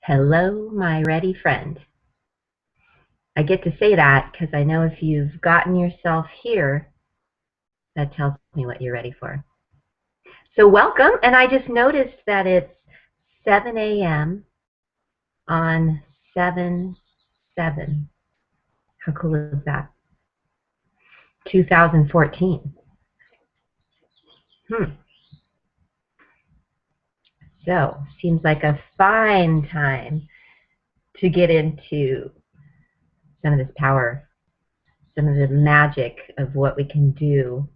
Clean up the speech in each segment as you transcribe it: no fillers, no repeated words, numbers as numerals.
Hello, my ready friend. I get to say that because I know if you've gotten yourself here, that tells me what you're ready for. So welcome, and I just noticed that it's 7 a.m. on 7/7. How cool is that? 2014. So, seems like a fine time to get into some of this power, some of the magic of what we can do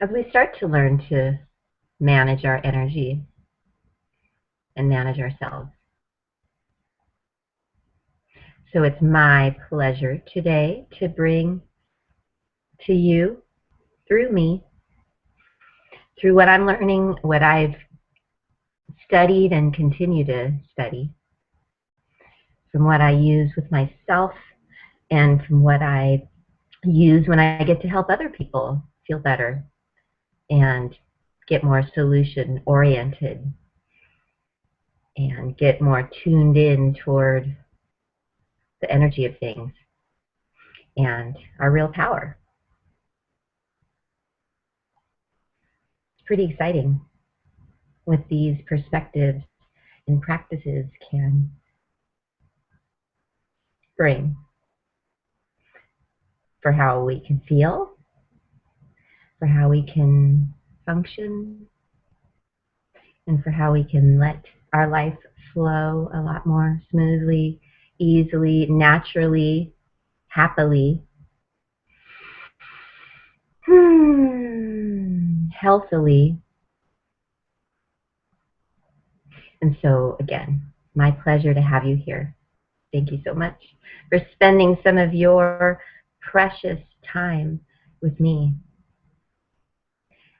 as we start to learn to manage our energy and manage ourselves. So it's my pleasure today to bring to you, through me, through what I'm learning, what I've studied and continue to study, from what I use with myself and from what I use when I get to help other people feel better and get more solution oriented and get more tuned in toward the energy of things and our real power. It's pretty exciting what these perspectives and practices can bring for how we can feel, for how we can function, and for how we can let our life flow a lot more smoothly, easily, naturally, happily, healthily. And so, again, my pleasure to have you here. Thank you so much for spending some of your precious time with me.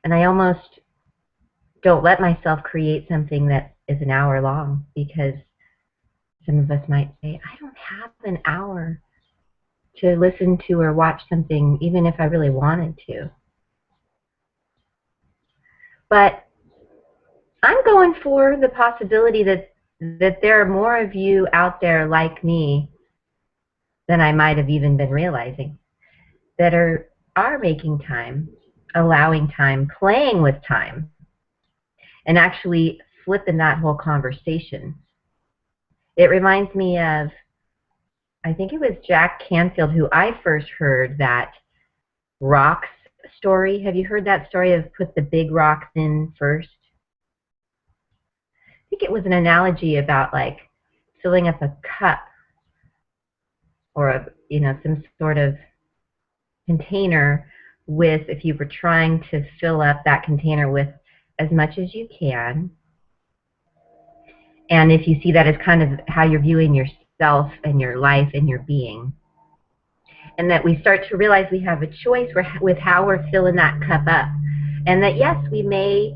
And I almost don't let myself create something that is an hour long, because some of us might say, I don't have an hour to listen to or watch something, even if I really wanted to. But I'm going for the possibility that there are more of you out there like me than I might have even been realizing, that are making time, allowing time, playing with time, and actually flipping that whole conversation. It reminds me of, I think it was Jack Canfield who I first heard that rocks story. Have you heard that story of put the big rocks in first? I think it was an analogy about like filling up a cup or some sort of container with, if you were trying to fill up that container with as much as you can. And if you see that as kind of how you're viewing yourself and your life and your being, and that we start to realize we have a choice with how we're filling that cup up. And that, yes, we may,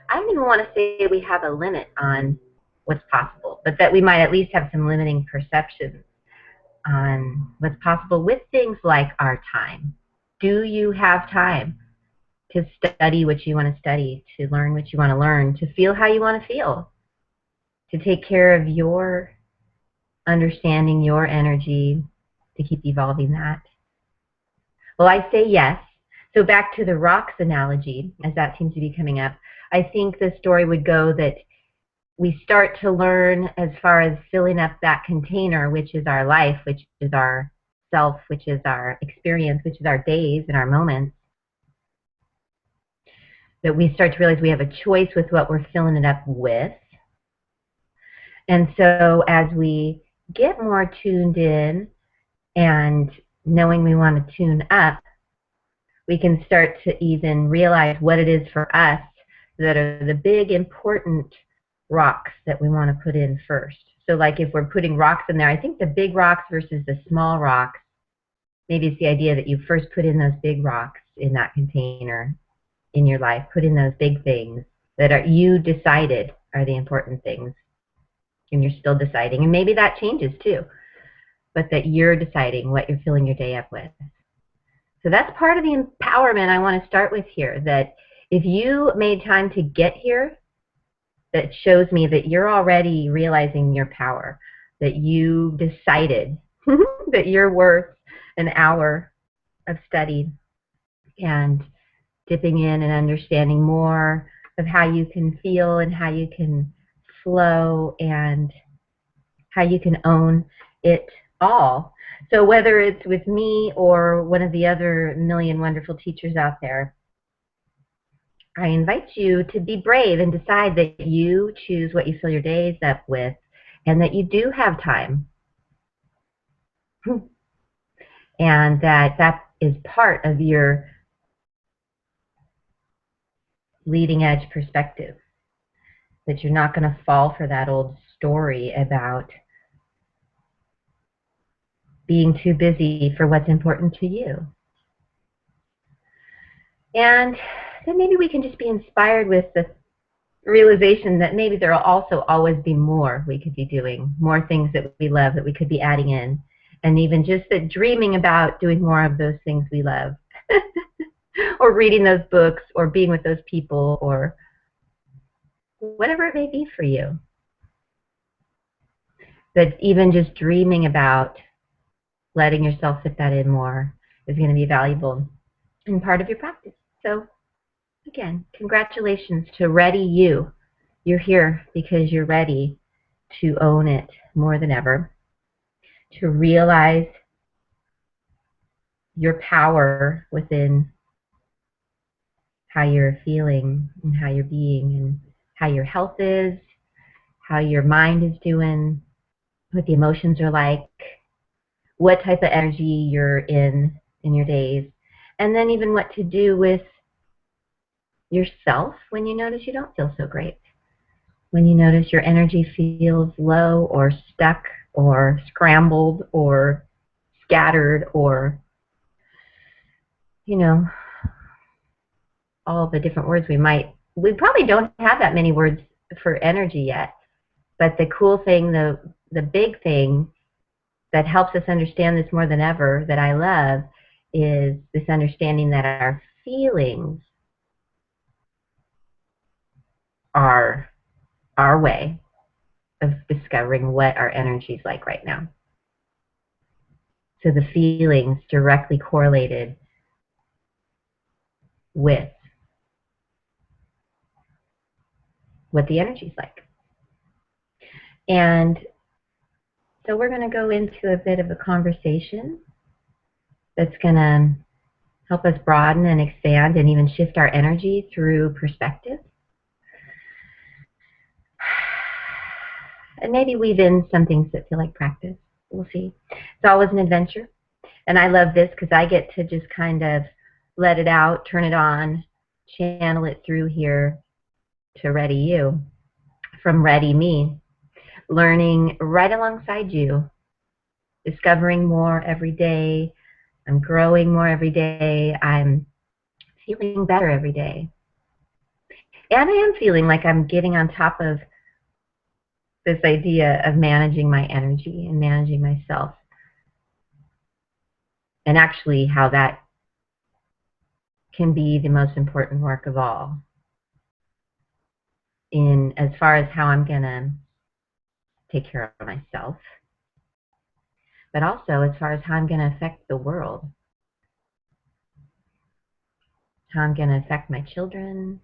I don't even want to say we have a limit on what's possible, but that we might at least have some limiting perceptions on what's possible with things like our time. Do you have time to study what you want to study, to learn what you want to learn, to feel how you want to feel, to take care of your understanding, your energy, to keep evolving that? Well, I say yes. So back to the rocks analogy, as that seems to be coming up, I think the story would go that we start to learn as far as filling up that container, which is our life, which is our self, which is our experience, which is our days and our moments, that we start to realize we have a choice with what we're filling it up with. And so as we get more tuned in and knowing we want to tune up, we can start to even realize what it is for us that are the big important rocks that we want to put in first. So like if we're putting rocks in there, I think the big rocks versus the small rocks, maybe it's the idea that you first put in those big rocks in that container in your life, put in those big things that are you decided are the important things, and you're still deciding, and maybe that changes too, but that you're deciding what you're filling your day up with. So that's part of the empowerment I want to start with here, that if you made time to get here, that shows me that you're already realizing your power, that you decided that you're worth an hour of study and dipping in and understanding more of how you can feel and how you can flow and how you can own it all. So whether it's with me or one of the other million wonderful teachers out there, I invite you to be brave and decide that you choose what you fill your days up with and that you do have time and that is part of your leading edge perspective, that you're not going to fall for that old story about being too busy for what's important to you. And then maybe we can just be inspired with the realization that maybe there will also always be more we could be doing, more things that we love that we could be adding in, and even just that dreaming about doing more of those things we love, or reading those books, or being with those people, or whatever it may be for you. But even just dreaming about letting yourself fit that in more is going to be valuable and part of your practice. So again, congratulations to Ready You. You're here because you're ready to own it more than ever, to realize your power within how you're feeling and how you're being and how your health is, how your mind is doing, what the emotions are like, what type of energy you're in your days, and then even what to do with yourself when you notice you don't feel so great, when you notice your energy feels low or stuck or scrambled or scattered or, you know, all the different words we probably don't have that many words for energy yet. But the cool thing, the big thing that helps us understand this more than ever that I love is this understanding that our feelings are our way of discovering what our energy is like right now. So the feelings directly correlated with what the energy is like. And so we're going to go into a bit of a conversation that's going to help us broaden and expand and even shift our energy through perspective. And maybe weave in some things that feel like practice. We'll see. It's always an adventure. And I love this because I get to just kind of let it out, turn it on, channel it through here to Ready You, from Ready Me, learning right alongside you, discovering more every day. I'm growing more every day. I'm feeling better every day. And I am feeling like I'm getting on top of this idea of managing my energy and managing myself, and actually how that can be the most important work of all, in as far as how I'm going to take care of myself, but also as far as how I'm going to affect the world, how I'm going to affect my children,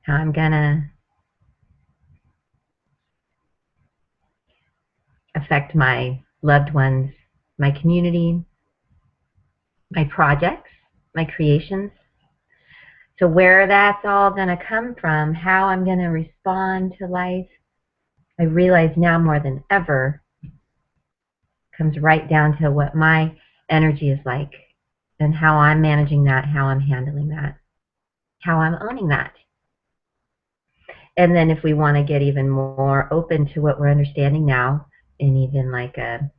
how I'm going to affect my loved ones, my community, my projects, my creations. So where that's all going to come from, how I'm going to respond to life, I realize now more than ever comes right down to what my energy is like and how I'm managing that, how I'm handling that, how I'm owning that. And then if we want to get even more open to what we're understanding now, and even like a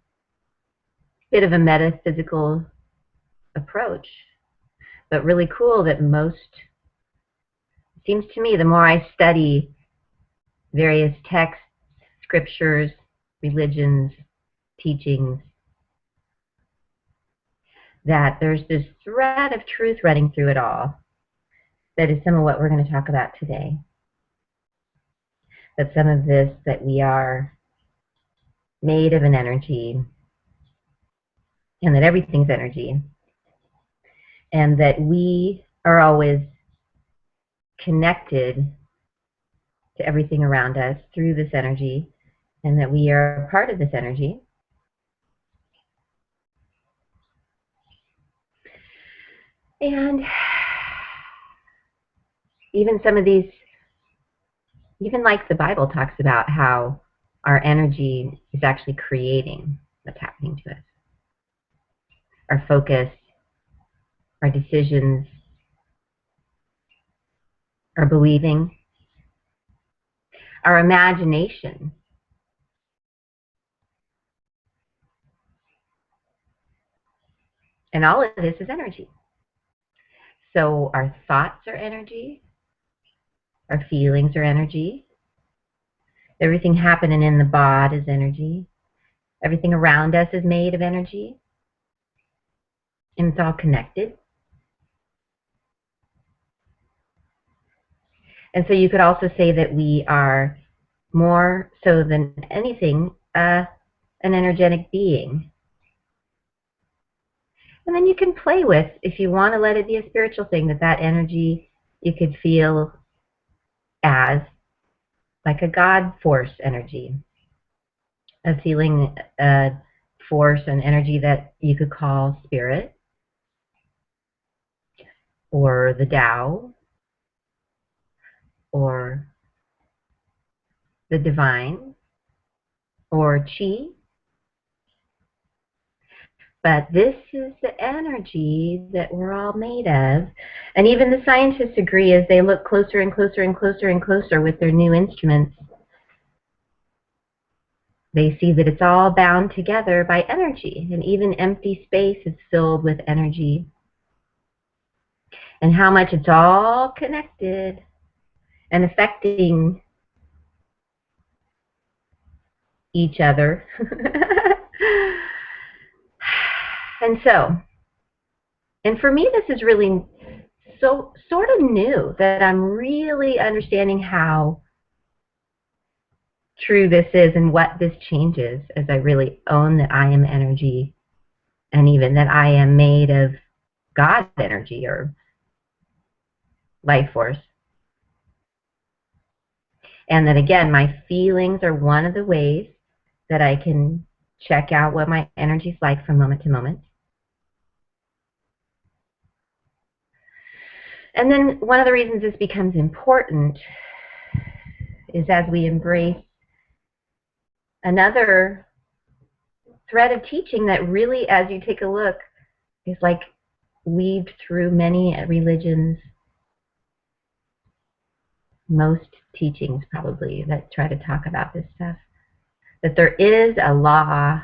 bit of a metaphysical approach, but really cool that seems to me, the more I study various texts, scriptures, religions, teachings, that there's this thread of truth running through it all. that is some of what we're going to talk about today. That some of this, that we are made of an energy, and that everything's energy, and that we are always connected to everything around us through this energy, and that we are a part of this energy. And even some of these, even like the Bible talks about how our energy is actually creating what's happening to us. Our focus, our decisions, our believing, our imagination. And all of this is energy. So our thoughts are energy, our feelings are energy, everything happening in the body is energy, everything around us is made of energy, and it's all connected. And so you could also say that we are, more so than anything, an energetic being. And then you can play with, if you want to let it be a spiritual thing, that energy you could feel as like a God force energy, a feeling, a force, an energy that you could call spirit, or the Tao, or the divine, or Qi. But this is the energy that we're all made of. And even the scientists agree, as they look closer and closer and closer and closer with their new instruments, they see that it's all bound together by energy. And even empty space is filled with energy. And how much it's all connected and affecting each other. And so, and for me, this is really sort of new, that I'm really understanding how true this is and what this changes as I really own that I am energy, and even that I am made of God energy or life force. And that, again, my feelings are one of the ways that I can check out what my energy is like from moment to moment. And then one of the reasons this becomes important is as we embrace another thread of teaching that really, as you take a look, is like weaved through many religions, most teachings probably that try to talk about this stuff, that there is a law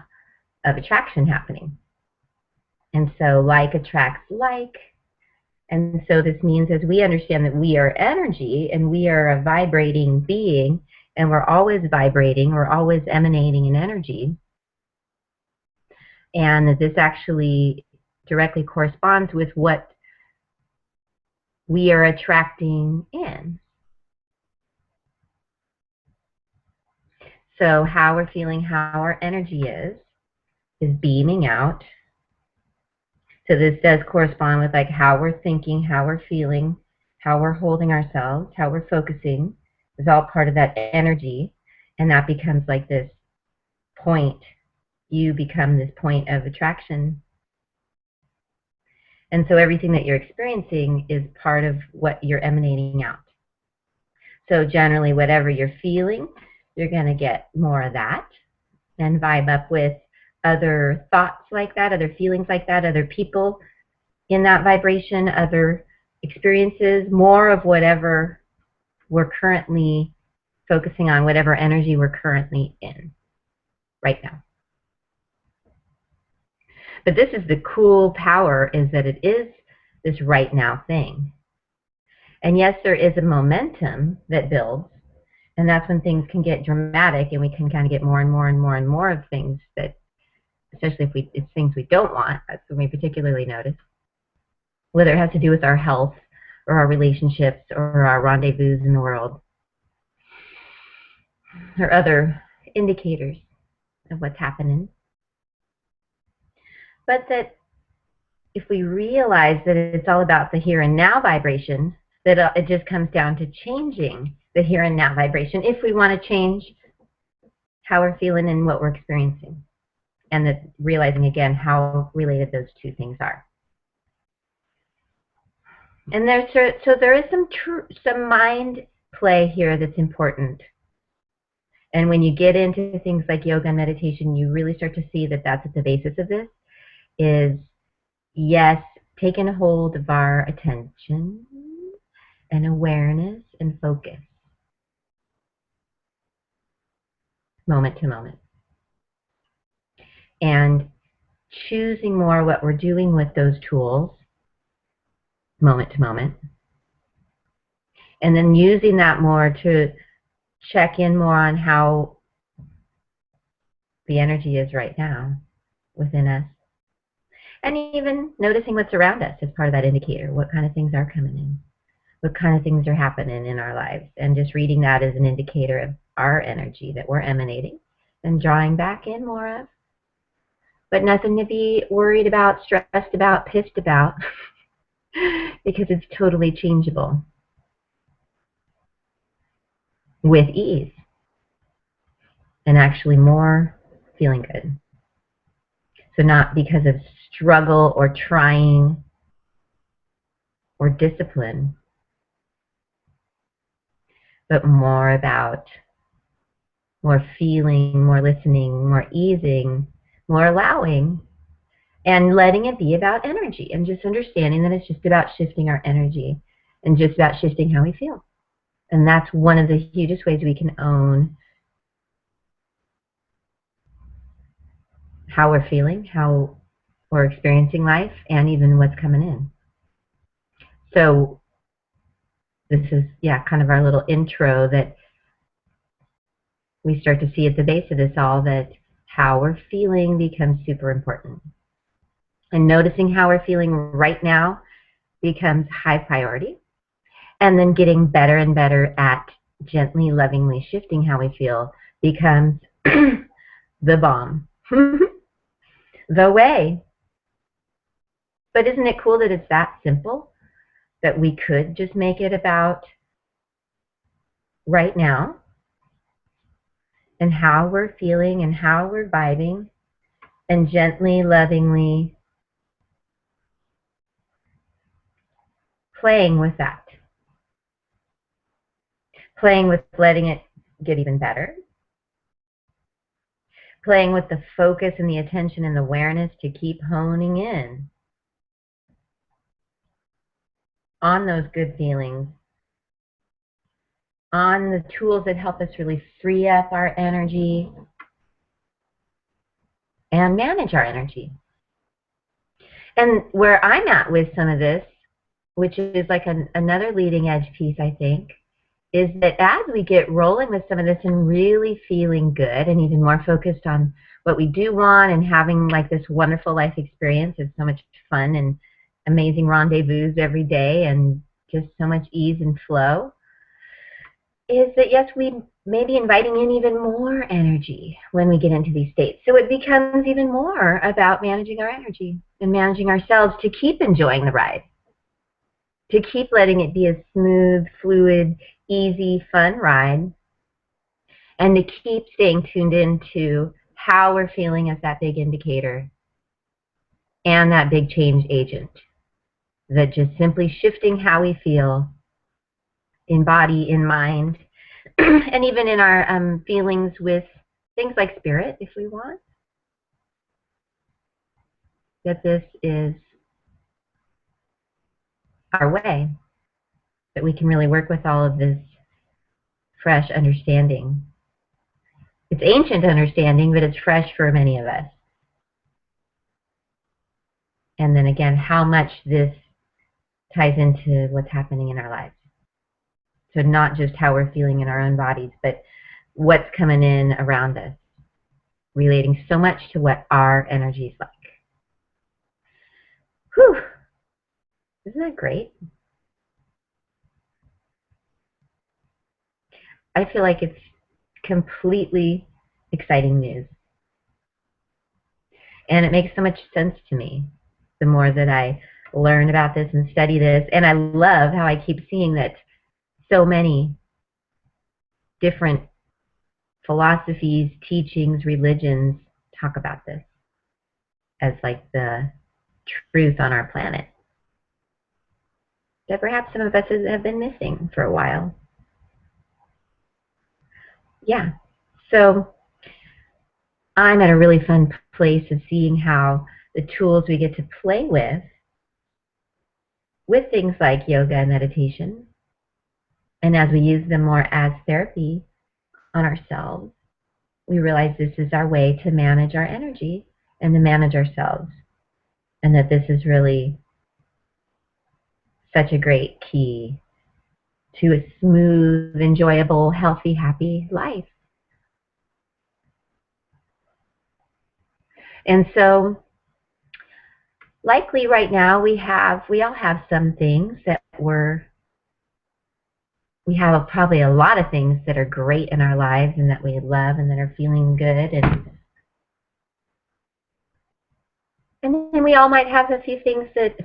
of attraction happening. And so like attracts like. And so this means, as we understand that we are energy and we are a vibrating being, and we're always vibrating, we're always emanating in energy, and that this actually directly corresponds with what we are attracting in. So how we're feeling, how our energy is beaming out. So this does correspond with like how we're thinking, how we're feeling, how we're holding ourselves, how we're focusing is all part of that energy. And that becomes like this point. You become this point of attraction. And so everything that you're experiencing is part of what you're emanating out. So generally, whatever you're feeling, you're going to get more of that and vibe up with other thoughts like that, other feelings like that, other people in that vibration, other experiences, more of whatever we're currently focusing on, whatever energy we're currently in right now. But this is the cool power, is that it is this right now thing. And yes, there is a momentum that builds, and that's when things can get dramatic and we can kind of get more and more and more and more of things that, especially if it's things we don't want, that's when we particularly notice. Whether it has to do with our health or our relationships or our rendezvous in the world or other indicators of what's happening. But that if we realize that it's all about the here and now vibration, that it just comes down to changing the here and now vibration if we want to change how we're feeling and what we're experiencing. And that realizing again how related those two things are. And so there is some mind play here that's important. And when you get into things like yoga and meditation, you really start to see that that's at the basis of this is, yes, taking a hold of our attention and awareness and focus, moment to moment. And choosing more what we're doing with those tools, moment to moment. And then using that more to check in more on how the energy is right now within us. And even noticing what's around us as part of that indicator. What kind of things are coming in? What kind of things are happening in our lives? And just reading that as an indicator of our energy that we're emanating and drawing back in more of. But nothing to be worried about, stressed about, pissed about, because it's totally changeable with ease and actually more feeling good. So not because of struggle or trying or discipline, but more about more feeling, more listening, more easing, more allowing, and letting it be about energy and just understanding that it's just about shifting our energy and just about shifting how we feel. And that's one of the hugest ways we can own how we're feeling, how we're experiencing life, and even what's coming in. So this is, kind of our little intro that we start to see at the base of this all, that how we're feeling becomes super important. And noticing how we're feeling right now becomes high priority. And then getting better and better at gently, lovingly shifting how we feel becomes the bomb. The way. But isn't it cool that it's that simple? That we could just make it about right now and how we're feeling and how we're vibing, and gently, lovingly playing with that. Playing with letting it get even better. Playing with the focus and the attention and the awareness to keep honing in on those good feelings, on the tools that help us really free up our energy and manage our energy. And where I'm at with some of this, which is like another leading edge piece, I think, is that as we get rolling with some of this and really feeling good and even more focused on what we do want and having like this wonderful life experience, it's so much fun and amazing rendezvous every day and just so much ease and flow, is that yes, we may be inviting in even more energy when we get into these states. So it becomes even more about managing our energy and managing ourselves to keep enjoying the ride, to keep letting it be a smooth, fluid, easy, fun ride, and to keep staying tuned into how we're feeling as that big indicator and that big change agent. That just simply shifting how we feel in body, in mind, and even in our feelings with things like spirit, if we want, that this is our way, that we can really work with all of this fresh understanding. It's ancient understanding, but it's fresh for many of us. And then again, how much this ties into what's happening in our lives. So not just how we're feeling in our own bodies, but what's coming in around us, relating so much to what our energy is like. Whew! Isn't that great? I feel like it's completely exciting news. And it makes so much sense to me the more that I learn about this and study this. And I love how I keep seeing that so many different philosophies, teachings, religions talk about this as like the truth on our planet that perhaps some of us have been missing for a while. Yeah. So I'm at a really fun place of seeing how the tools we get to play with things like yoga and meditation, and as we use them more as therapy on ourselves, we realize this is our way to manage our energy and to manage ourselves, and that this is really such a great key to a smooth, enjoyable, healthy, happy life. And so likely right now we all have some things that we have probably a lot of things that are great in our lives and that we love and that are feeling good, and then we all might have a few things that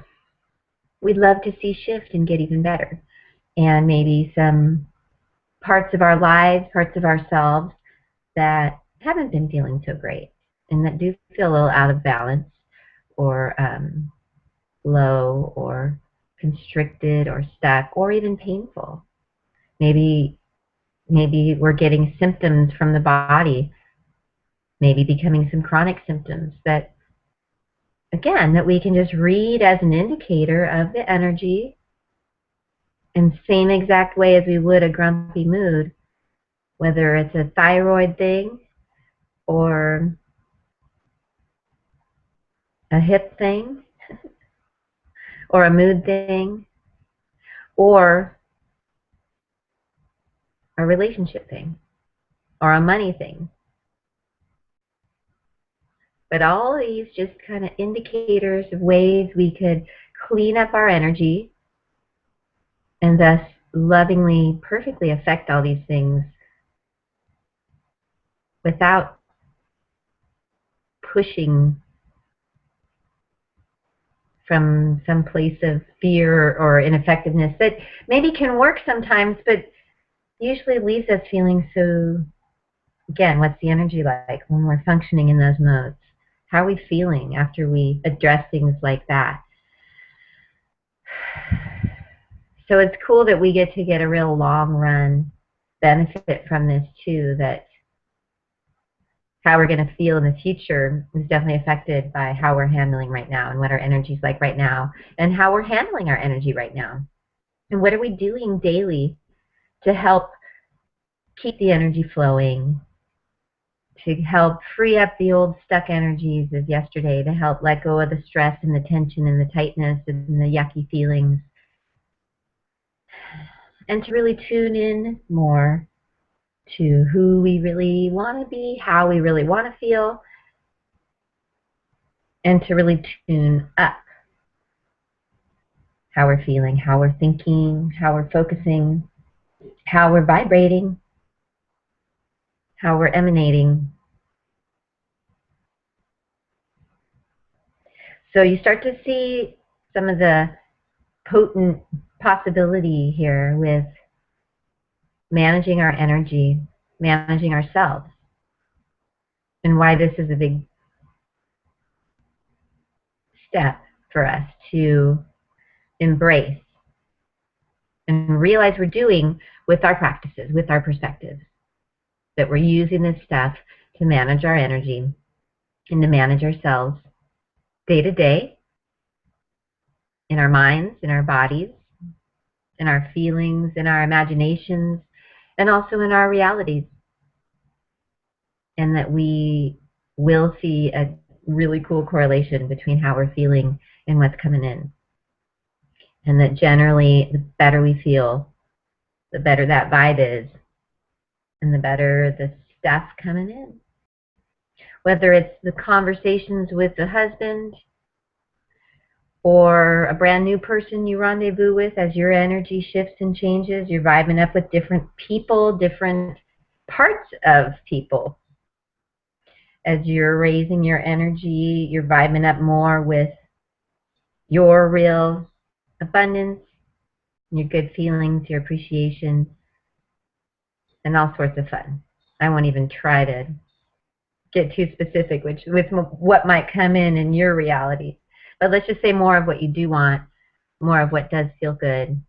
we'd love to see shift and get even better, and maybe some parts of our lives, parts of ourselves that haven't been feeling so great and that do feel a little out of balance or low or constricted or stuck or even painful. Maybe we're getting symptoms from the body, maybe becoming some chronic symptoms that, again, that we can just read as an indicator of the energy in the same exact way as we would a grumpy mood, whether it's a thyroid thing or a hip thing or a mood thing or a relationship thing or a money thing. But all these just kind of indicators of ways we could clean up our energy and thus lovingly, perfectly affect all these things without pushing from some place of fear or ineffectiveness that maybe can work sometimes, but usually leaves us feeling so, again, what's the energy like when we're functioning in those modes? How are we feeling after we address things like that? So it's cool that we get to get a real long run benefit from this too, that how we're going to feel in the future is definitely affected by how we're handling right now and what our energy is like right now and how we're handling our energy right now. And what are we doing daily to help keep the energy flowing, to help free up the old stuck energies of yesterday, to help let go of the stress and the tension and the tightness and the yucky feelings, and to really tune in more to who we really want to be, how we really want to feel, and to really tune up how we're feeling, how we're thinking, how we're focusing, how we're vibrating, how we're emanating. So you start to see some of the potent possibility here with managing our energy, managing ourselves, and why this is a big step for us to embrace and realize we're doing with our practices, with our perspectives, that we're using this stuff to manage our energy and to manage ourselves day to day in our minds, in our bodies, in our feelings, in our imaginations, and also in our realities. And that we will see a really cool correlation between how we're feeling and what's coming in. And that generally, the better we feel, the better that vibe is, and the better the stuff coming in. Whether it's the conversations with the husband, or a brand new person you rendezvous with. As your energy shifts and changes, you're vibing up with different people, different parts of people. As you're raising your energy, you're vibing up more with your real abundance, your good feelings, your appreciation, and all sorts of fun. I won't even try to get too specific with what might come in your reality. But let's just say more of what you do want, more of what does feel good.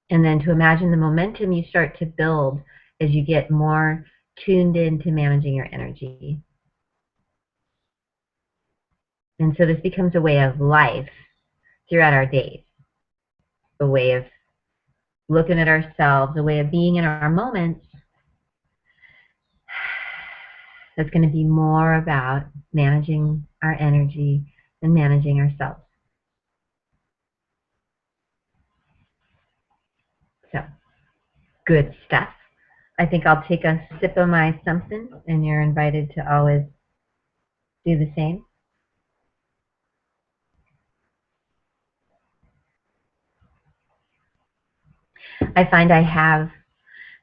And then to imagine the momentum you start to build as you get more tuned into managing your energy. And so this becomes a way of life throughout our days, a way of looking at ourselves, a way of being in our moments that's going to be more about managing our energy and managing ourselves. So, good stuff. I think I'll take a sip of my something, and you're invited to always do the same. I find I have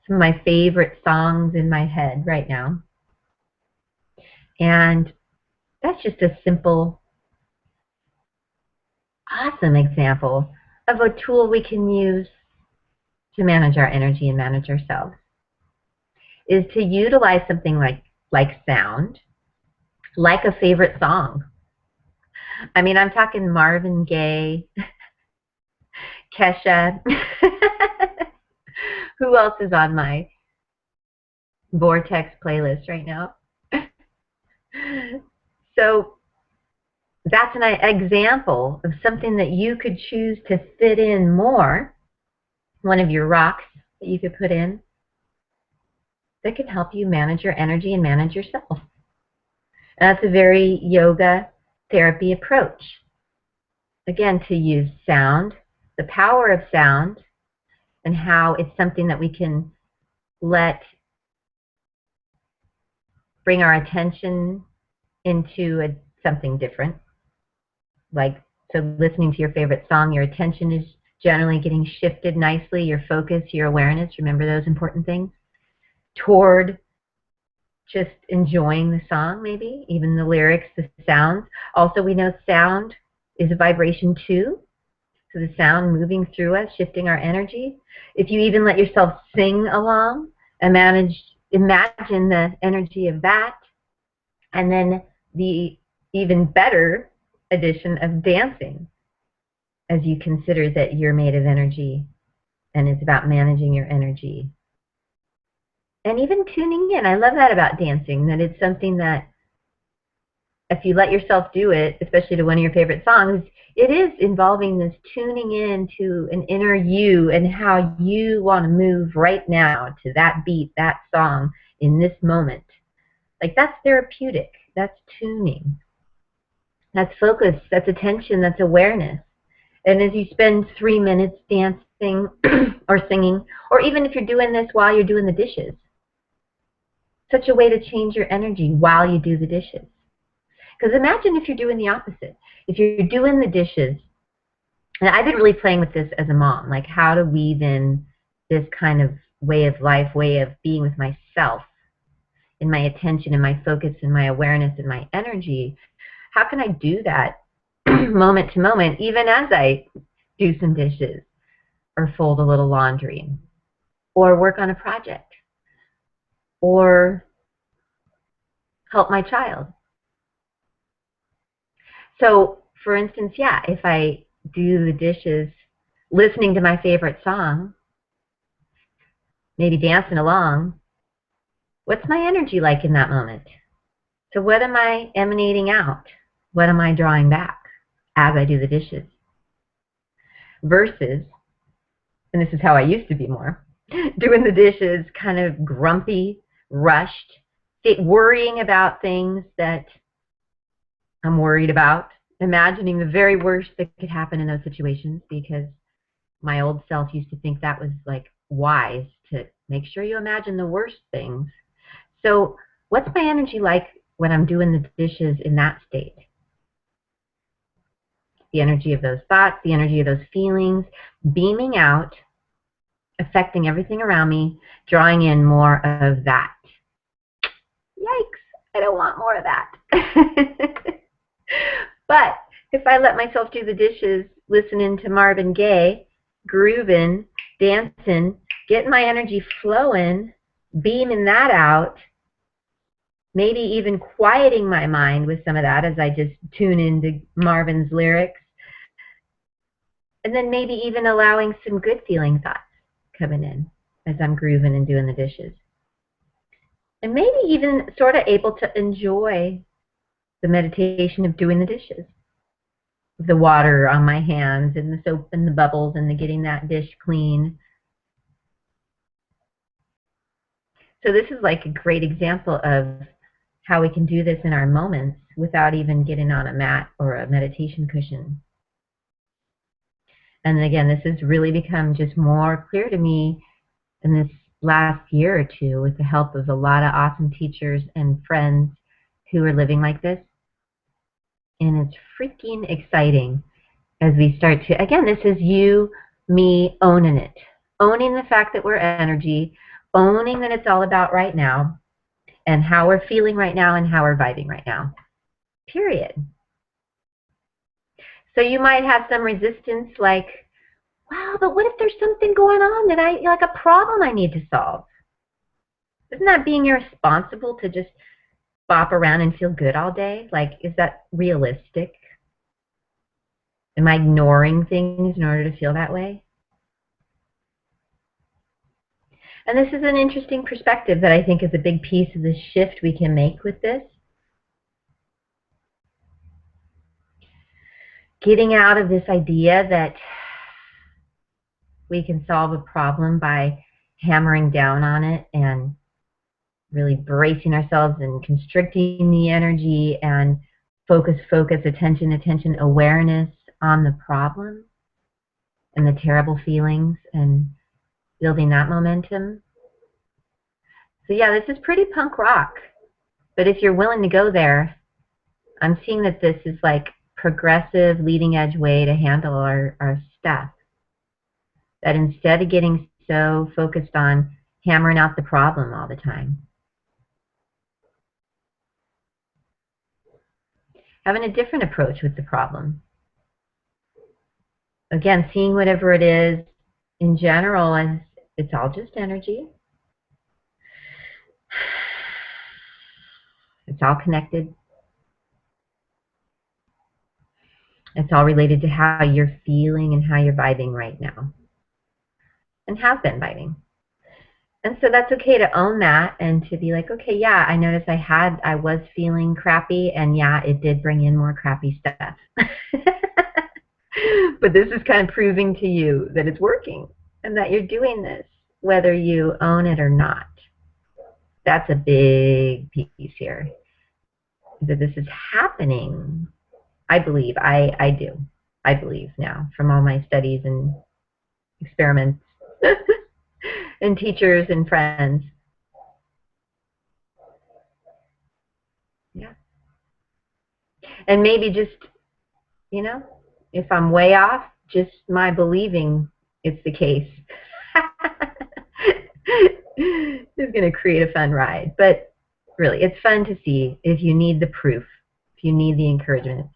some of my favorite songs in my head right now. And that's just a simple, awesome example of a tool we can use to manage our energy and manage ourselves, is to utilize something like sound, like a favorite song. I mean, I'm talking Marvin Gaye, Kesha. Who else is on my Vortex playlist right now? So that's an example of something that you could choose to fit in more, one of your rocks that you could put in that could help you manage your energy and manage yourself. And that's a very yoga therapy approach. Again, to use sound, the power of sound, and how it's something that we can bring our attention into something different. Like, so listening to your favorite song, your attention is generally getting shifted nicely, your focus, your awareness, remember those important things, toward just enjoying the song, maybe, even the lyrics, the sounds. Also, we know sound is a vibration too. So the sound moving through us, shifting our energy. If you even let yourself sing along, imagine the energy of that. And then the even better addition of dancing, as you consider that you're made of energy and it's about managing your energy. And even tuning in. I love that about dancing, that it's something that if you let yourself do it, especially to one of your favorite songs, it is involving this tuning in to an inner you and how you want to move right now to that beat, that song, in this moment. Like, that's therapeutic. That's tuning. That's focus. That's attention. That's awareness. And as you spend 3 minutes dancing or singing, or even if you're doing this while you're doing the dishes, such a way to change your energy while you do the dishes. Because imagine if you're doing the opposite. If you're doing the dishes, and I've been really playing with this as a mom, like how to weave in this kind of way of life, way of being with myself, in my attention and my focus and my awareness and my energy. How can I do that moment to moment, even as I do some dishes or fold a little laundry or work on a project or help my child? So, for instance, yeah, if I do the dishes listening to my favorite song, maybe dancing along, what's my energy like in that moment? So what am I emanating out? What am I drawing back as I do the dishes? Versus, and this is how I used to be more, doing the dishes kind of grumpy, rushed, worrying about things that I'm worried about, imagining the very worst that could happen in those situations, because my old self used to think that was like wise to make sure you imagine the worst things. So what's my energy like when I'm doing the dishes in that state? the energy of those thoughts, the energy of those feelings, beaming out, affecting everything around me, drawing in more of that. Yikes, I don't want more of that. But if I let myself do the dishes, listening to Marvin Gaye, grooving, dancing, getting my energy flowing, beaming that out, maybe even quieting my mind with some of that as I just tune into Marvin's lyrics, and then maybe even allowing some good feeling thoughts coming in as I'm grooving and doing the dishes. And maybe even sort of able to enjoy the meditation of doing the dishes. The water on my hands and the soap and the bubbles and the getting that dish clean. So this is like a great example of how we can do this in our moments without even getting on a mat or a meditation cushion. And again, this has really become just more clear to me in this last year or two with the help of a lot of awesome teachers and friends who are living like this. And it's freaking exciting as we start to, again, this is you, me, owning it. Owning the fact that we're energy, owning that it's all about right now, and how we're feeling right now and how we're vibing right now. Period. So you might have some resistance like, wow, but what if there's something going on that like a problem I need to solve? Isn't that being irresponsible to just bop around and feel good all day? Like, is that realistic? Am I ignoring things in order to feel that way? And this is an interesting perspective that I think is a big piece of the shift we can make with this. Getting out of this idea that we can solve a problem by hammering down on it and really bracing ourselves and constricting the energy and focus, attention, awareness on the problem and the terrible feelings and building that momentum. So yeah, this is pretty punk rock. But if you're willing to go there, I'm seeing that this is like progressive, leading edge way to handle our stuff. That instead of getting so focused on hammering out the problem all the time, having a different approach with the problem. Again, seeing whatever it is in general as it's all just energy. It's all connected. It's all related to how you're feeling and how you're vibing right now. And have been vibing. And so that's okay to own that and to be like, okay, yeah, I noticed I was feeling crappy, and yeah, it did bring in more crappy stuff. But this is kind of proving to you that it's working and that you're doing this, whether you own it or not. That's a big piece here. That this is happening. I believe, I do. I believe now from all my studies and experiments and teachers and friends. Yeah. And maybe just, you know, if I'm way off, just my believing it's the case is going to create a fun ride. But really, it's fun to see if you need the proof, if you need the encouragement.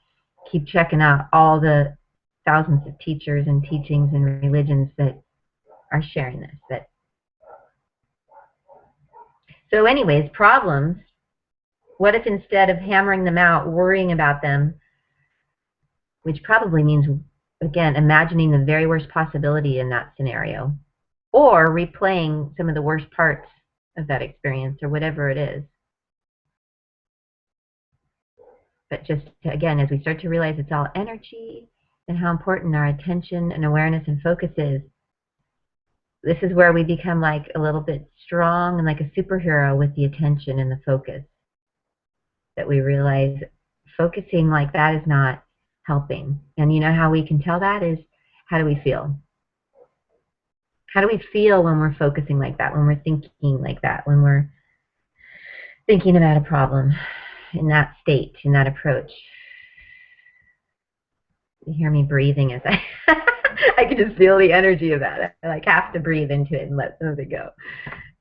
Keep checking out all the thousands of teachers and teachings and religions that are sharing this. So anyways, problems. What if instead of hammering them out, worrying about them, which probably means, again, imagining the very worst possibility in that scenario, or replaying some of the worst parts of that experience or whatever it is. But just, again, as we start to realize it's all energy and how important our attention and awareness and focus is, this is where we become like a little bit strong and like a superhero with the attention and the focus. That we realize focusing like that is not helping. And you know how we can tell that is, how do we feel? How do we feel when we're focusing like that, when we're thinking like that, when we're thinking about a problem in that state, in that approach? You hear me breathing as I I can just feel the energy of that. I like have to breathe into it and let some of it go.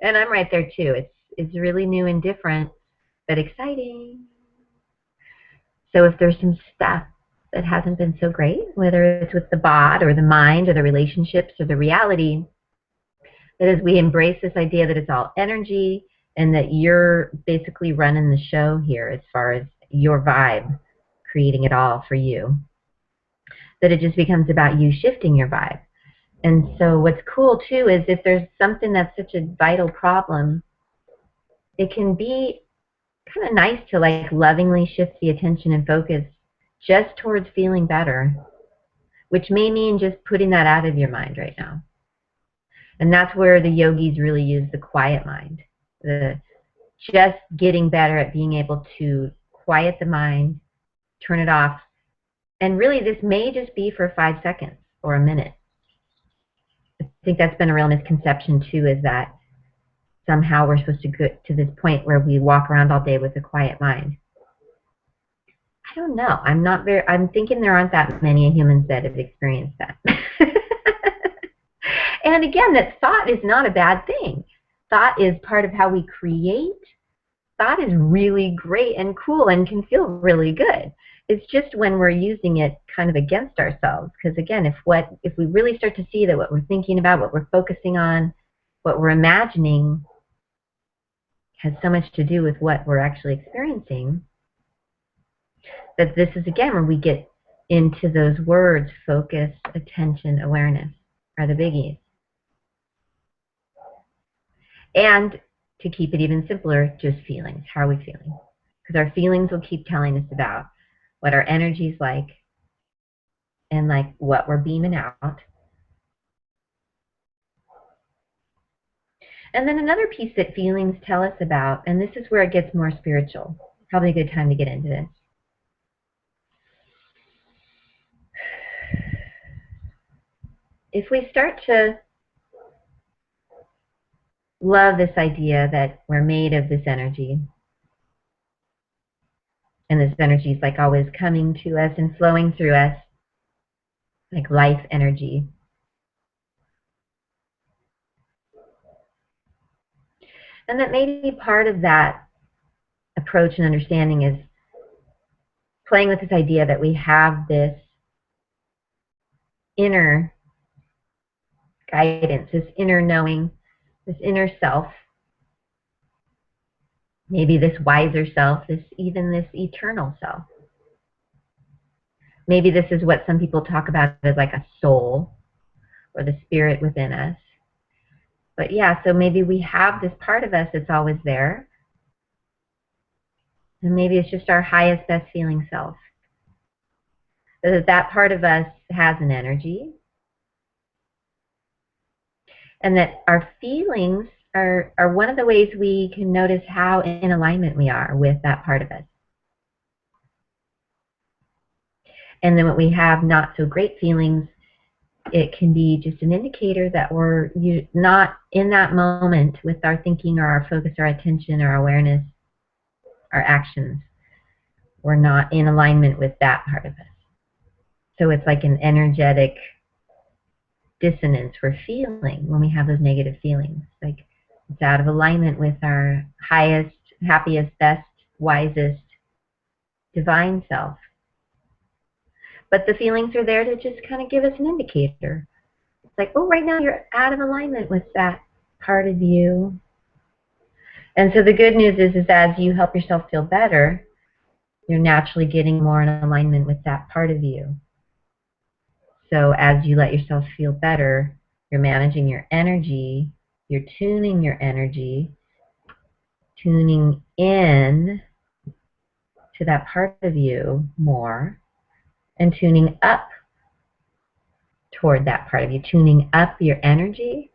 And I'm right there too. It's really new and different, but exciting. So if there's some stuff that hasn't been so great, whether it's with the body or the mind or the relationships or the reality, that as we embrace this idea that it's all energy and that you're basically running the show here as far as your vibe, creating it all for you, that it just becomes about you shifting your vibe. And so what's cool too is if there's something that's such a vital problem, it can be kind of nice to like lovingly shift the attention and focus just towards feeling better, which may mean just putting that out of your mind right now. And that's where the yogis really use the quiet mind, the just getting better at being able to quiet the mind, turn it off. And really this may just be for 5 seconds or a minute. I think that's been a real misconception too, is that somehow we're supposed to get to this point where we walk around all day with a quiet mind. I don't know. I'm thinking there aren't that many humans that have experienced that. And again, that thought is not a bad thing. Thought is part of how we create. Thought is really great and cool and can feel really good. It's just when we're using it kind of against ourselves. Because again, if we really start to see that what we're thinking about, what we're focusing on, what we're imagining has so much to do with what we're actually experiencing, that this is again where we get into those words, focus, attention, awareness, are the biggies. And to keep it even simpler, just feelings. How are we feeling? Because our feelings will keep telling us about what our energy is like and like what we're beaming out. And then another piece that feelings tell us about, and this is where it gets more spiritual. Probably a good time to get into this. If we start to love this idea that we're made of this energy, and this energy is like always coming to us and flowing through us, like life energy. And that maybe part of that approach and understanding is playing with this idea that we have this inner guidance, this inner knowing, this inner self, maybe this wiser self, even this eternal self. Maybe this is what some people talk about as like a soul or the spirit within us. But yeah, so maybe we have this part of us that's always there. And maybe it's just our highest, best feeling self. That part of us has an energy. And that our feelings are one of the ways we can notice how in alignment we are with that part of us. And then when we have not so great feelings, it can be just an indicator that we're not in that moment with our thinking or our focus, our attention, our awareness, our actions. We're not in alignment with that part of us. So it's like an energetic dissonance we're feeling when we have those negative feelings. Like it's out of alignment with our highest, happiest, best, wisest, divine self. But the feelings are there to just kind of give us an indicator. It's like, oh, right now you're out of alignment with that part of you. And so the good news is as you help yourself feel better, you're naturally getting more in alignment with that part of you. So as you let yourself feel better, you're managing your energy, you're tuning your energy, tuning in to that part of you more, and tuning up toward that part of you, tuning up your energy.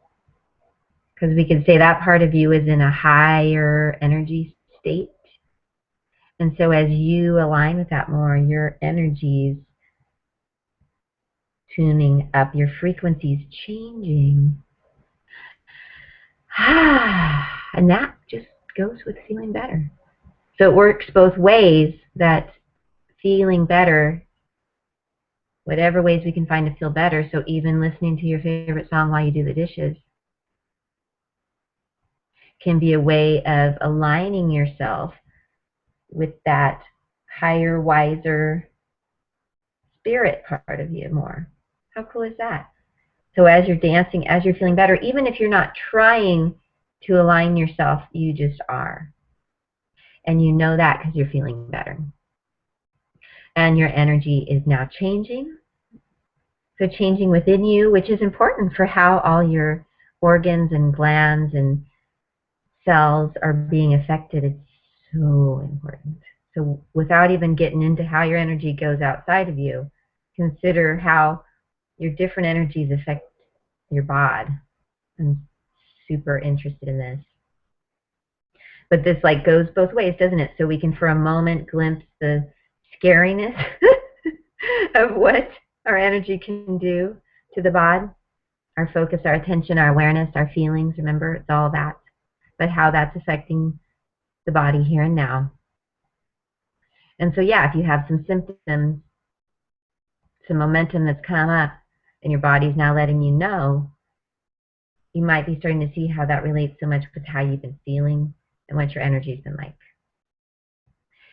Because we could say that part of you is in a higher energy state. And so as you align with that more, your energies tuning up, your frequencies changing. And that just goes with feeling better. So it works both ways, that feeling better whatever ways we can find to feel better. So even listening to your favorite song while you do the dishes can be a way of aligning yourself with that higher, wiser spirit part of you more. How cool is that? So as you're dancing, as you're feeling better, even if you're not trying to align yourself, you just are. And you know that because you're feeling better. And your energy is now changing. So changing within you, which is important for how all your organs and glands and cells are being affected. It's so important. So without even getting into how your energy goes outside of you, consider how your different energies affect your bod. I'm super interested in this. But this like goes both ways, doesn't it? So we can for a moment glimpse the scariness of what our energy can do to the bod, our focus, our attention, our awareness, our feelings. Remember, it's all that. But how that's affecting the body here and now. And so, yeah, if you have some symptoms, some momentum that's come up, and your body's now letting you know, you might be starting to see how that relates so much with how you've been feeling and what your energy's been like.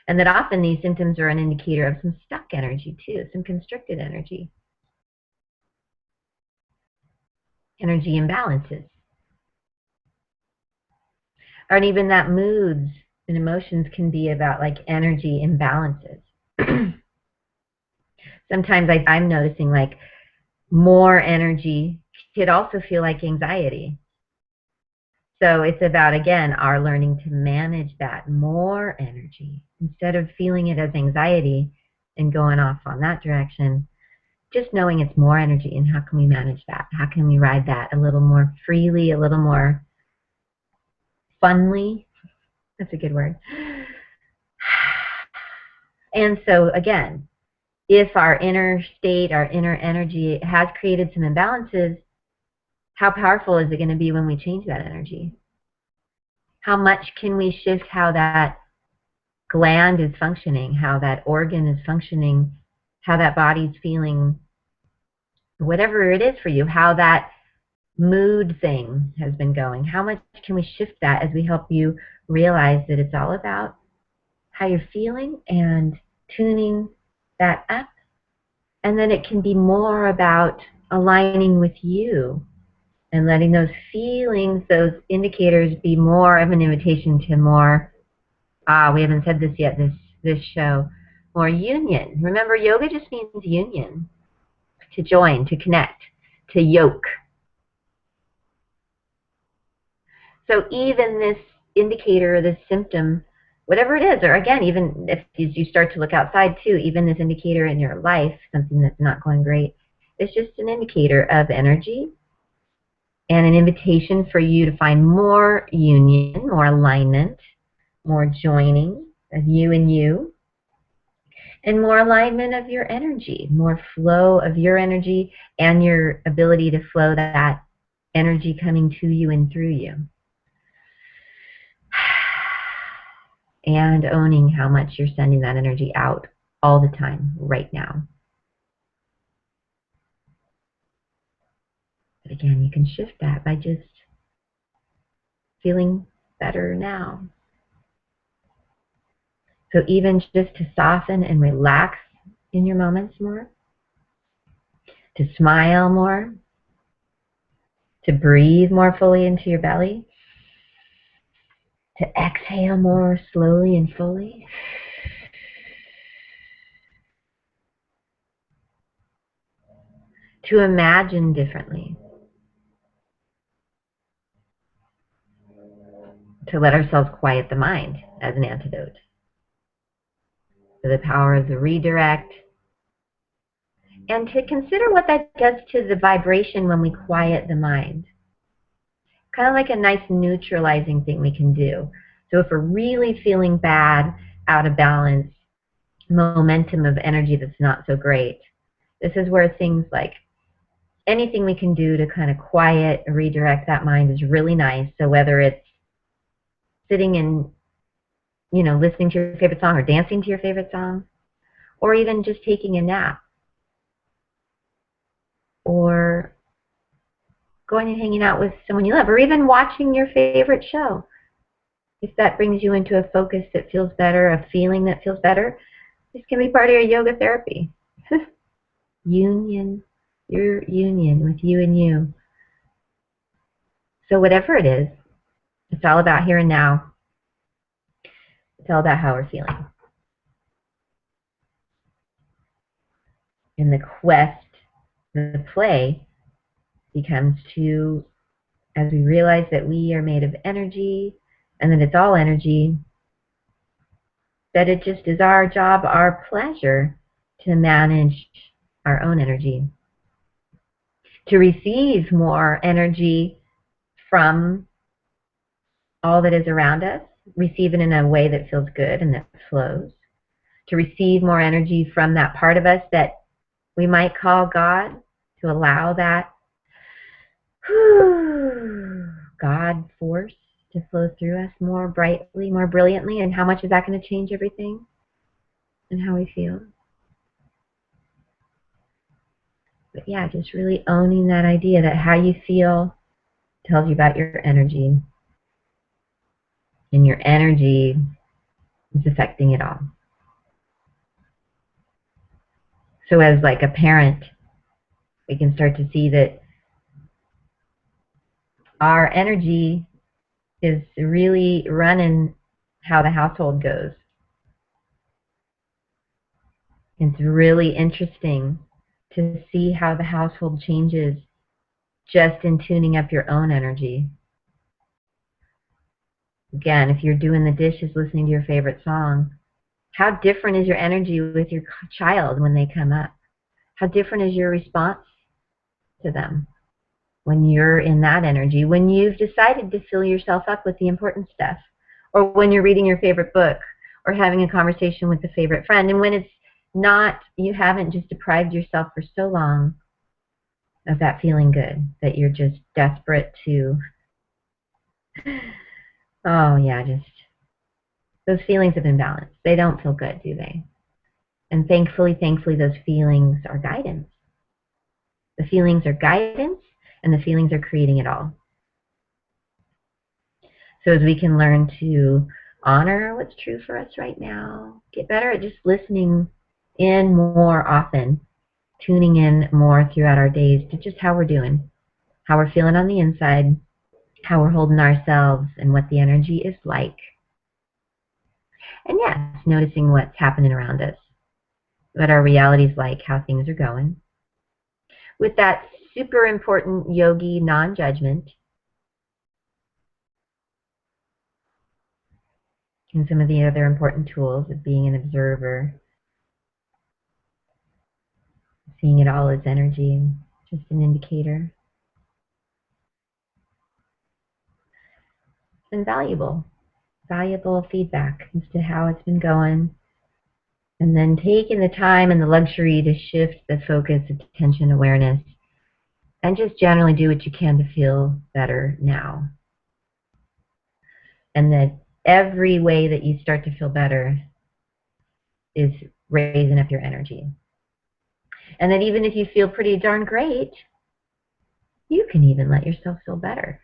And that often these symptoms are an indicator of some stuck energy too, some constricted energy imbalances. Or even that moods and emotions can be about like energy imbalances. Sometimes I'm noticing like more energy could also feel like anxiety. So it's about, again, our learning to manage that more energy instead of feeling it as anxiety and going off on that direction. Just knowing it's more energy, and how can we manage that? How can we ride that a little more freely, a little more funly? That's a good word. And so again, if our inner state, our inner energy has created some imbalances, how powerful is it going to be when we change that energy? How much can we shift how that gland is functioning, how that organ is functioning, how that body's feeling, whatever it is for you, how that mood thing has been going? How much can we shift that as we help you realize that it's all about how you're feeling and tuning that up? And then it can be more about aligning with you and letting those feelings, those indicators, be more of an invitation to more, we haven't said this yet, this show, more union. Remember, yoga just means union, to join, to connect, to yoke. So even this indicator, this symptom, whatever it is, or again, even if you start to look outside too, even this indicator in your life, something that's not going great, it's just an indicator of energy and an invitation for you to find more union, more alignment, more joining of you and you, and more alignment of your energy, more flow of your energy and your ability to flow that energy coming to you and through you. And owning how much you're sending that energy out all the time, right now. But again, you can shift that by just feeling better now. So even just to soften and relax in your moments more, to smile more, to breathe more fully into your belly, to exhale more slowly and fully. To imagine differently. To let ourselves quiet the mind as an antidote. For the power of the redirect. And to consider what that does to the vibration when we quiet the mind. Kind of like a nice neutralizing thing we can do. So if we're really feeling bad, out of balance, momentum of energy that's not so great, this is where things like anything we can do to kind of quiet, redirect that mind is really nice. So whether it's sitting and, listening to your favorite song or dancing to your favorite song, or even just taking a nap. or going and hanging out with someone you love, or even watching your favorite show. If that brings you into a focus that feels better, a feeling that feels better, this can be part of your yoga therapy. Union, your union with you and you. So whatever it is, it's all about here and now. It's all about how we're feeling. And the quest, the play, becomes to, as we realize that we are made of energy and that it's all energy, that it just is our job, our pleasure, to manage our own energy, to receive more energy from all that is around us, receive it in a way that feels good and that flows, to receive more energy from that part of us that we might call God, to allow that God force to flow through us more brightly, more brilliantly. And how much is that going to change everything and how we feel? But yeah, just really owning that idea that how you feel tells you about your energy. And your energy is affecting it all. So as like a parent, we can start to see that our energy is really running how the household goes. It's really interesting to see how the household changes just in tuning up your own energy. Again, if you're doing the dishes listening to your favorite song, how different is your energy with your child when they come up? How different is your response to them when you're in that energy, when you've decided to fill yourself up with the important stuff, or when you're reading your favorite book, or having a conversation with a favorite friend, and when it's not, you haven't just deprived yourself for so long of that feeling good that you're just desperate to, oh yeah, just those feelings of imbalance. They don't feel good, do they? And thankfully, those feelings are guidance. The feelings are guidance, and the feelings are creating it all. So as we can learn to honor what's true for us right now, get better at just listening in more often, tuning in more throughout our days to just how we're doing, how we're feeling on the inside, how we're holding ourselves, and what the energy is like. And yes, noticing what's happening around us, what our reality is like, how things are going. With that super important yogi non-judgment, and some of the other important tools of being an observer, seeing it all as energy, just an indicator. It's been valuable feedback as to how it's been going. And then taking the time and the luxury to shift the focus, attention, awareness, and just generally do what you can to feel better now. And that every way that you start to feel better is raising up your energy. And that even if you feel pretty darn great, you can even let yourself feel better.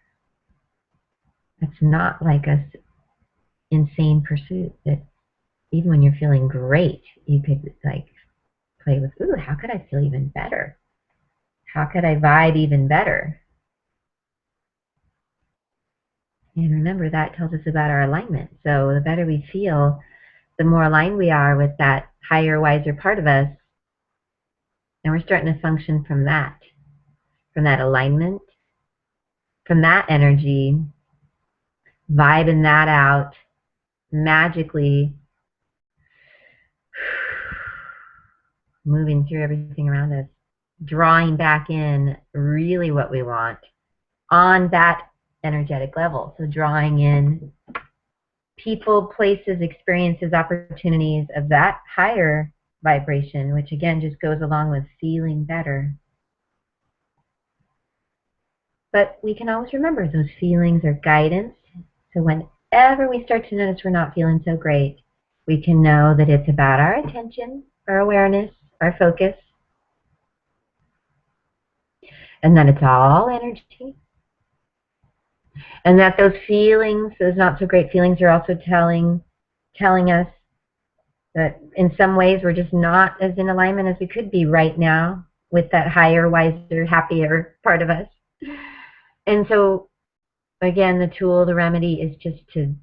It's not like a insane pursuit that even when you're feeling great, you could like play with, ooh, how could I feel even better? How could I vibe even better? And remember, that tells us about our alignment. So the better we feel, the more aligned we are with that higher, wiser part of us. And we're starting to function from that alignment, from that energy, vibing that out magically, moving through everything around us, drawing back in really what we want on that energetic level. So drawing in people, places, experiences, opportunities of that higher vibration, which again just goes along with feeling better. But we can always remember those feelings are guidance. So whenever we start to notice we're not feeling so great, we can know that it's about our attention, our awareness, our focus. and that it's all energy, and that those feelings, those not so great feelings, are also telling us that in some ways we're just not as in alignment as we could be right now with that higher, wiser, happier part of us. And so, again, the tool, the remedy is just to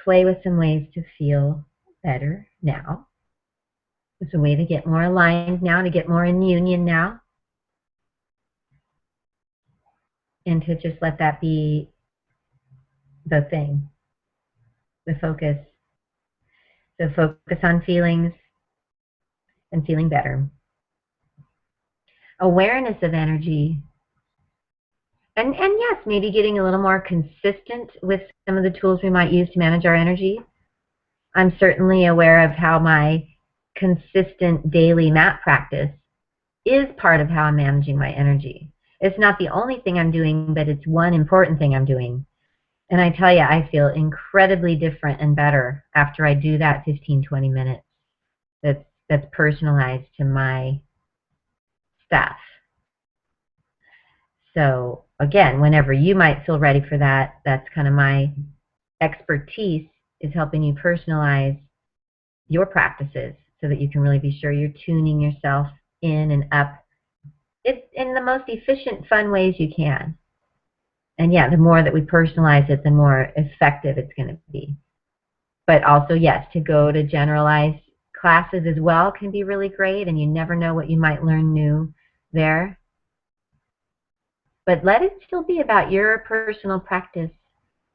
play with some ways to feel better now. It's a way to get more aligned now, to get more in union now. And to just let that be the thing, the focus. So focus on feelings and feeling better. Awareness of energy. And yes, maybe getting a little more consistent with some of the tools we might use to manage our energy. I'm certainly aware of how my consistent daily mat practice is part of how I'm managing my energy. It's not the only thing I'm doing, but it's one important thing I'm doing. And I tell you, I feel incredibly different and better after I do that 15, 20 minutes that's personalized to my stuff. So again, whenever you might feel ready for that, that's kind of my expertise, is helping you personalize your practices so that you can really be sure you're tuning yourself in and up in the most efficient, fun ways you can. And yeah, the more that we personalize it, the more effective it's going to be. But also, yes, to go to generalized classes as well can be really great, and you never know what you might learn new there. But let it still be about your personal practice,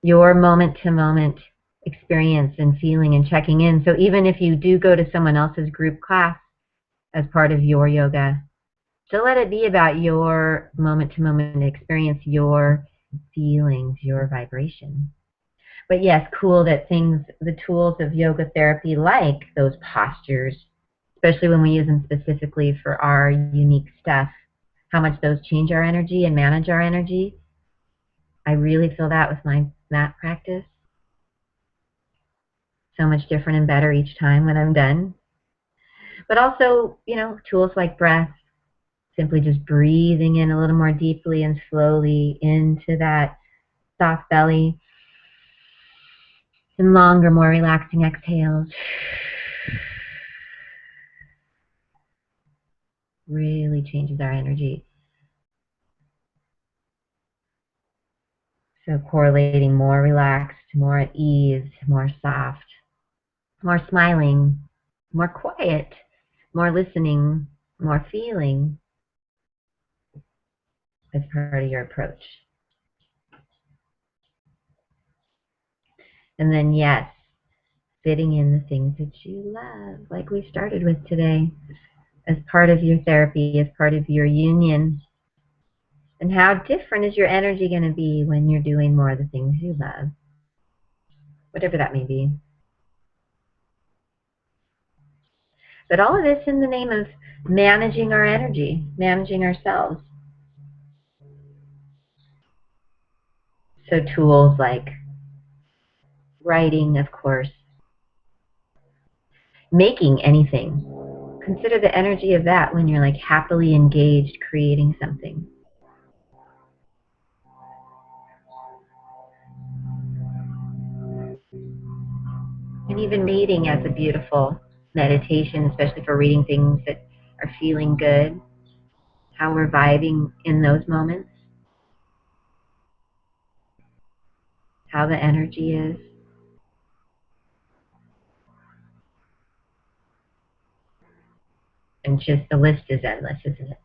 your moment-to-moment experience and feeling and checking in. So even if you do go to someone else's group class as part of your yoga, so let it be about your moment-to-moment experience, your feelings, your vibration. But yes, cool that the tools of yoga therapy, like those postures, especially when we use them specifically for our unique stuff, how much those change our energy and manage our energy. I really feel that with my mat practice. So much different and better each time when I'm done. But also, tools like breath, simply just breathing in a little more deeply and slowly into that soft belly, and longer, more relaxing exhales. Really changes our energy. So correlating more relaxed, more at ease, more soft, more smiling, more quiet, more listening, more feeling as part of your approach. And then, yes, fitting in the things that you love, like we started with today, as part of your therapy, as part of your union. And how different is your energy going to be when you're doing more of the things you love, whatever that may be. But all of this in the name of managing our energy, managing ourselves. So tools like writing, of course, making anything. Consider the energy of that when you're like happily engaged creating something. And even reading as a beautiful meditation, especially for reading things that are feeling good, how we're vibing in those moments, how the energy is. And just the list is endless, isn't it?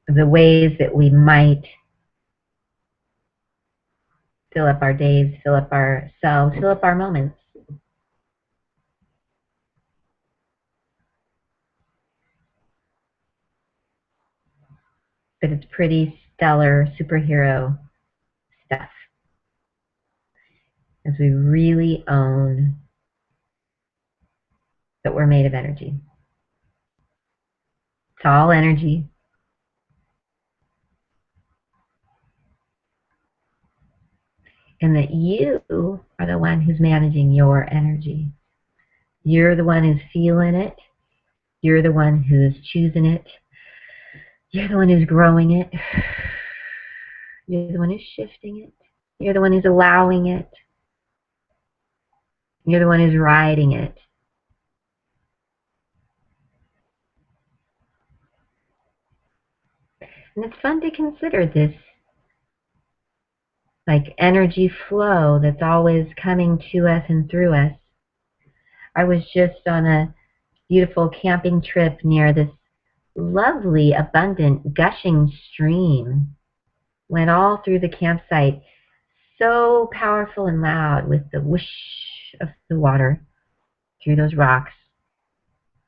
The ways that we might fill up our days, fill up ourselves, fill up our moments. But it's pretty stellar superhero stuff, as we really own that we're made of energy. It's all energy. And that you are the one who's managing your energy. You're the one who's feeling it. You're the one who's choosing it. You're the one who's growing it. You're the one who's shifting it. You're the one who's allowing it. You're the one who's riding it. And it's fun to consider this like energy flow that's always coming to us and through us. I was just on a beautiful camping trip near this lovely, abundant, gushing stream. Went all through the campsite, so powerful and loud with the whoosh of the water through those rocks,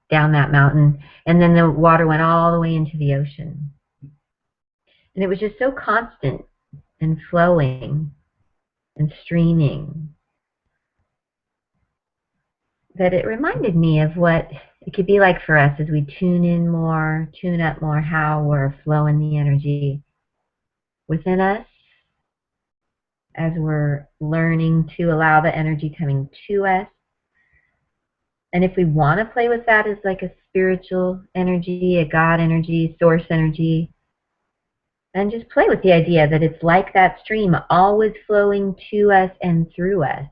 down that mountain, and then the water went all the way into the ocean. And it was just so constant and flowing and streaming that it reminded me of what it could be like for us as we tune in more, tune up more, how we're flowing the energy within us, as we're learning to allow the energy coming to us. And if we want to play with that as like a spiritual energy, a God energy, source energy, and just play with the idea that it's like that stream always flowing to us and through us.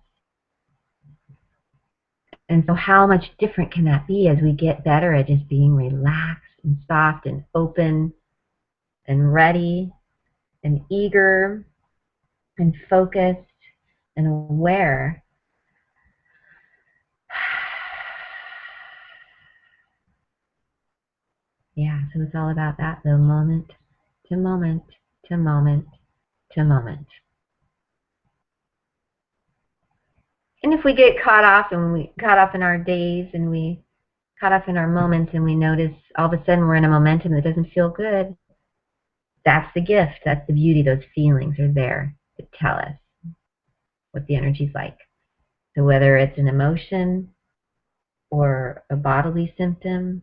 And so how much different can that be as we get better at just being relaxed and soft and open and ready and eager and focused and aware. Yeah, so it's all about that, though, moment to moment to moment to moment. And if we get caught off and we caught off in our days and we caught off in our moments and we notice all of a sudden we're in a momentum that doesn't feel good, that's the gift, that's the beauty. Those feelings are there to tell us what the energy's like. So whether it's an emotion or a bodily symptom,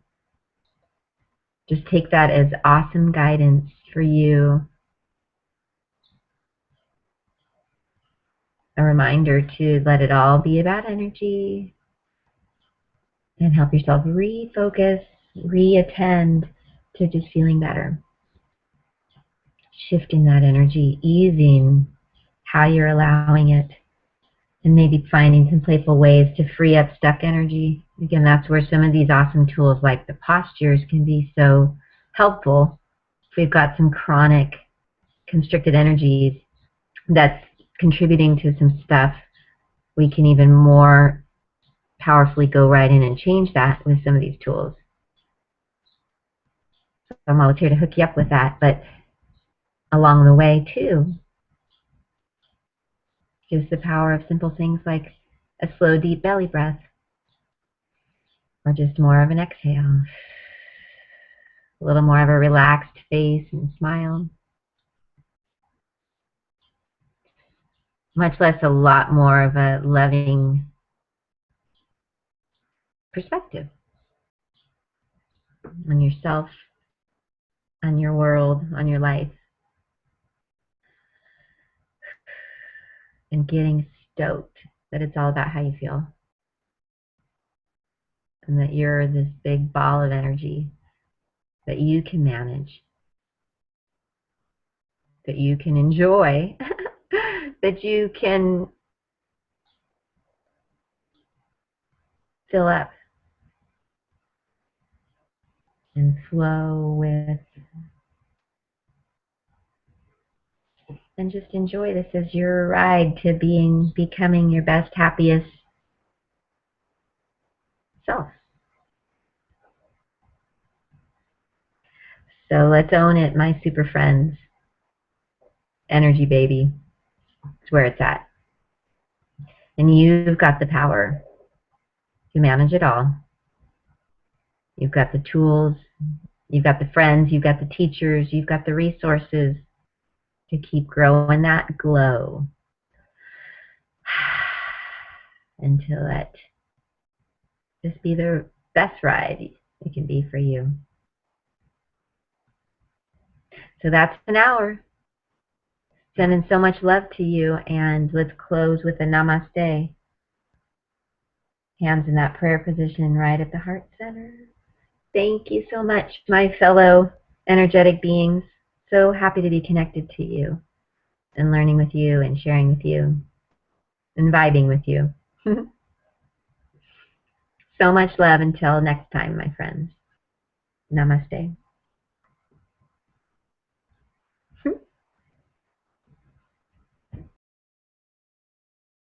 just take that as awesome guidance for you. A reminder to let it all be about energy and help yourself refocus, reattend to just feeling better. Shifting that energy, easing how you're allowing it, and maybe finding some playful ways to free up stuck energy. Again, that's where some of these awesome tools like the postures can be so helpful. If we've got some chronic constricted energies that's contributing to some stuff, we can even more powerfully go right in and change that with some of these tools. So I'm always here to hook you up with that, but along the way too, gives the power of simple things like a slow, deep belly breath, or just more of an exhale, a little more of a relaxed face and smile, much less a lot more of a loving perspective on yourself, on your world, on your life, and getting stoked that it's all about how you feel and that you're this big ball of energy that you can manage, that you can enjoy, that you can fill up and flow with, and just enjoy this as your ride to becoming your best, happiest self. So let's own it, my super friends. Energy, baby. It's where it's at. And you've got the power to manage it all. You've got the tools, you've got the friends, you've got the teachers, you've got the resources to keep growing that glow until it just be the best ride it can be for you. So that's an hour. Sending so much love to you, and let's close with a namaste. Hands in that prayer position right at the heart center. Thank you so much, my fellow energetic beings. So happy to be connected to you and learning with you and sharing with you and vibing with you. So much love until next time, my friends. Namaste.